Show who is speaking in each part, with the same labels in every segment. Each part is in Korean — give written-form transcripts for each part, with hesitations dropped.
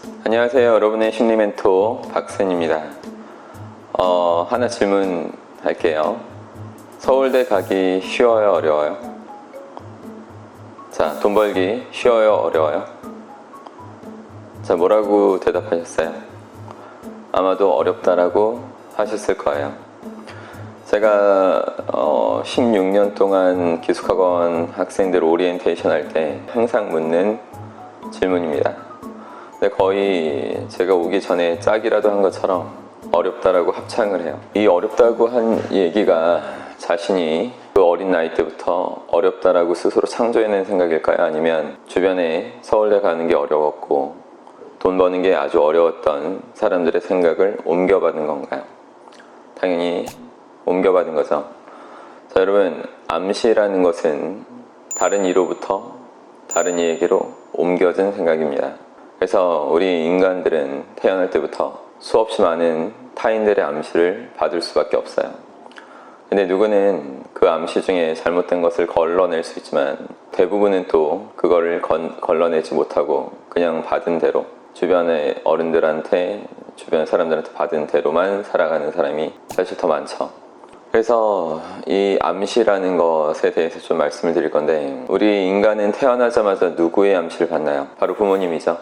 Speaker 1: 안녕하세요. 여러분의 심리 멘토 박센입니다. 하나 질문할게요. 서울대 가기 쉬워요, 어려워요? 자, 돈 벌기 쉬워요, 어려워요? 자, 뭐라고 대답하셨어요? 아마도 어렵다라고 하셨을 거예요. 제가 16년 동안 기숙학원 학생들 오리엔테이션 할 때 항상 묻는 질문입니다. 근데 거의 제가 오기 전에 짝이라도 한 것처럼 어렵다라고 합창을 해요. 이 어렵다고 한 얘기가 자신이 그 어린 나이 때부터 어렵다라고 스스로 창조해낸 생각일까요? 아니면 주변에 서울대 가는 게 어려웠고 돈 버는 게 아주 어려웠던 사람들의 생각을 옮겨받은 건가요? 당연히 옮겨받은 거죠. 자, 여러분, 암시라는 것은 다른 이로부터 다른 이에게로 옮겨진 생각입니다. 그래서 우리 인간들은 태어날 때부터 수없이 많은 타인들의 암시를 받을 수밖에 없어요. 근데 누구는 그 암시 중에 잘못된 것을 걸러낼 수 있지만 대부분은 또 그거를 걸러내지 못하고 그냥 받은 대로 주변의 어른들한테 주변 사람들한테 받은 대로만 살아가는 사람이 사실 더 많죠. 그래서 이 암시라는 것에 대해서 좀 말씀을 드릴 건데, 우리 인간은 태어나자마자 누구의 암시를 받나요? 바로 부모님이죠.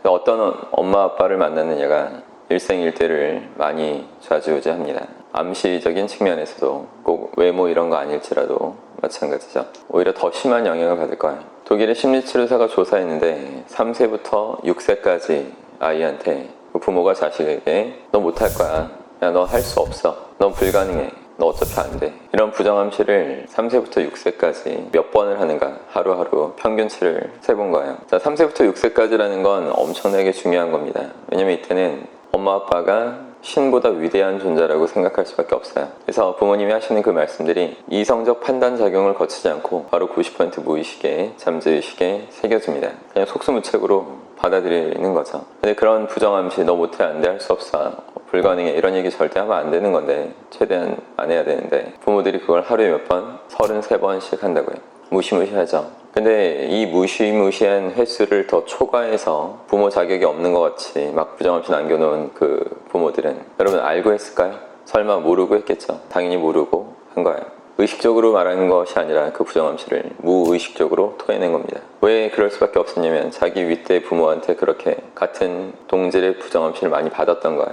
Speaker 1: 어떤 엄마 아빠를 만났느냐가 일생일대를 많이 좌지우지합니다. 암시적인 측면에서도 꼭 외모 이런 거 아닐지라도 마찬가지죠. 오히려 더 심한 영향을 받을 거예요. 독일의 심리치료사가 조사했는데 3세부터 6세까지 아이한테 부모가 자식에게 너 못할 거야, 야 너 할 수 없어, 넌 불가능해, 너 어차피 안 돼, 이런 부정암시를 3세부터 6세까지 몇 번을 하는가 하루하루 평균치를 세본 거예요. 자, 3세부터 6세까지라는 건 엄청나게 중요한 겁니다. 왜냐면 이때는 엄마 아빠가 신보다 위대한 존재라고 생각할 수밖에 없어요. 그래서 부모님이 하시는 그 말씀들이 이성적 판단 작용을 거치지 않고 바로 90% 무의식에 잠재의식에 새겨집니다. 그냥 속수무책으로 받아들이는 거죠. 근데 그런 부정암시 너 못해, 안 돼, 할 수 없어, 불가능해, 이런 얘기 절대 하면 안 되는 건데 최대한 안 해야 되는데 부모들이 그걸 하루에 몇 번? 33번씩 한다고요. 무시무시하죠. 근데 이 무시무시한 횟수를 더 초과해서 부모 자격이 없는 것 같이 막 부정암시 남겨놓은 그 부모들은 여러분 알고 했을까요? 설마 모르고 했겠죠. 당연히 모르고 한 거예요. 의식적으로 말하는 것이 아니라 그 부정암시를 무의식적으로 토해낸 겁니다. 왜 그럴 수밖에 없었냐면 자기 윗대 부모한테 그렇게 같은 동질의 부정암시를 많이 받았던 거예요.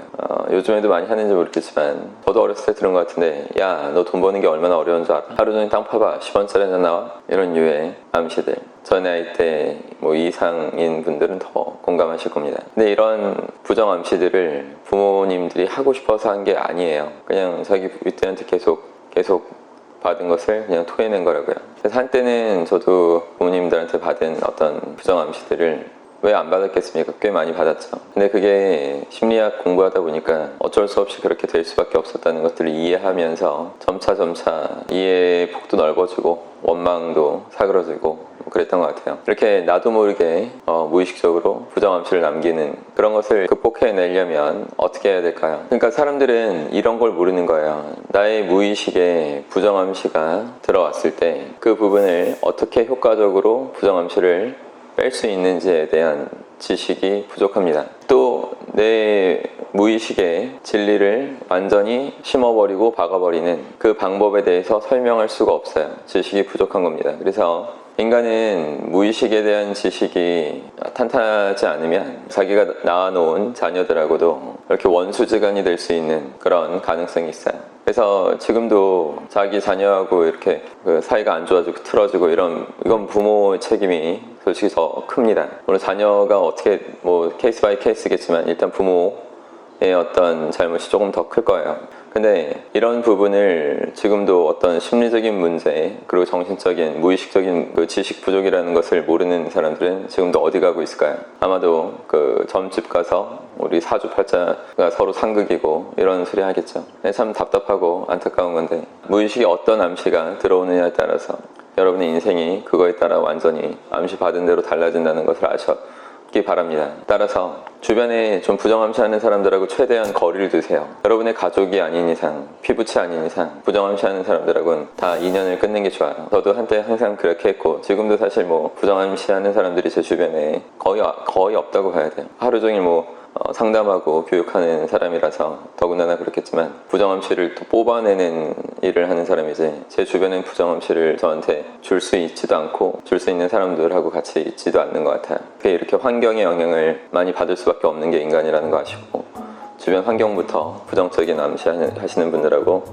Speaker 1: 요즘에도 많이 하는지 모르겠지만 저도 어렸을 때 들은 것 같은데, 야 너 돈 버는 게 얼마나 어려운 줄 알아? 하루 종일 땅 파봐, 10원짜리 하나 나와? 이런 유의 암시들, 저 나이 때 뭐 이상인 분들은 더 공감하실 겁니다. 근데 이런 부정암시들을 부모님들이 하고 싶어서 한 게 아니에요. 그냥 자기 윗대한테 계속 받은 것을 그냥 토해낸 거라고요. 그래서 한때는 저도 부모님들한테 받은 어떤 부정암시들을 왜 안 받았겠습니까? 꽤 많이 받았죠. 근데 그게 심리학 공부하다 보니까 어쩔 수 없이 그렇게 될 수밖에 없었다는 것들을 이해하면서 점차 이해의 폭도 넓어지고 원망도 사그러지고 그랬던 것 같아요. 이렇게 나도 모르게 무의식적으로 부정암시를 남기는 그런 것을 극복해내려면 어떻게 해야 될까요? 그러니까 사람들은 이런 걸 모르는 거예요. 나의 무의식에 부정암시가 들어왔을 때 그 부분을 어떻게 효과적으로 부정암시를 뺄 수 있는지에 대한 지식이 부족합니다. 또 내 무의식에 진리를 완전히 심어버리고 박아버리는 그 방법에 대해서 설명할 수가 없어요. 지식이 부족한 겁니다. 그래서 인간은 무의식에 대한 지식이 탄탄하지 않으면 자기가 낳아놓은 자녀들하고도 이렇게 원수지간이 될 수 있는 그런 가능성이 있어요. 그래서 지금도 자기 자녀하고 이렇게 그 사이가 안 좋아지고 틀어지고 이건 부모의 책임이 솔직히 더 큽니다. 물론 자녀가 어떻게 뭐 케이스 바이 케이스겠지만 일단 부모의 어떤 잘못이 조금 더 클 거예요. 근데 이런 부분을 지금도 어떤 심리적인 문제 그리고 정신적인 무의식적인 그 지식 부족이라는 것을 모르는 사람들은 지금도 어디 가고 있을까요? 아마도 그 점집 가서 우리 사주팔자가 서로 상극이고 이런 소리 하겠죠. 참 답답하고 안타까운 건데, 무의식에 어떤 암시가 들어오느냐에 따라서 여러분의 인생이 그거에 따라 완전히 암시 받은 대로 달라진다는 것을 기 바랍니다. 따라서 주변에 좀 부정암시하는 사람들하고 최대한 거리를 두세요. 여러분의 가족이 아닌 이상, 피부치 아닌 이상 부정암시하는 사람들하고는 다 인연을 끊는 게 좋아요. 저도 한때 항상 그렇게 했고 지금도 사실 뭐 부정암시하는 사람들이 제 주변에 거의 없다고 봐야 돼요. 하루 종일 뭐 상담하고 교육하는 사람이라서 더군다나 그렇겠지만 부정암시를 또 뽑아내는 일을 하는 사람이지 제 주변엔 부정암시를 저한테 줄 수 있지도 않고 줄 수 있는 사람들하고 같이 있지도 않는 것 같아요. 이렇게 환경의 영향을 많이 받을 수밖에 없는 게 인간이라는 거 아시고 주변 환경부터 부정적인 암시하시는 분들하고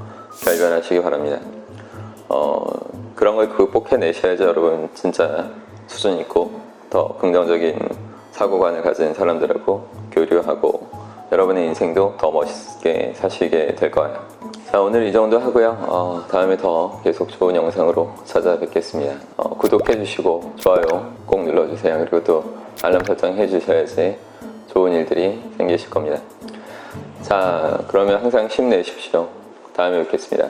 Speaker 1: 결별하시기 바랍니다. 그런 걸 극복해내셔야죠. 여러분 진짜 수준 있고 더 긍정적인 사고관을 가진 사람들하고 교류하고 여러분의 인생도 더 멋있게 사시게 될 거예요. 자, 오늘 이 정도 하고요. 다음에 더 계속 좋은 영상으로 찾아뵙겠습니다. 구독해 주시고 좋아요 꼭 눌러주세요. 그리고 또 알람 설정 해주셔야지 좋은 일들이 생기실 겁니다. 자, 그러면 항상 힘내십시오. 다음에 뵙겠습니다.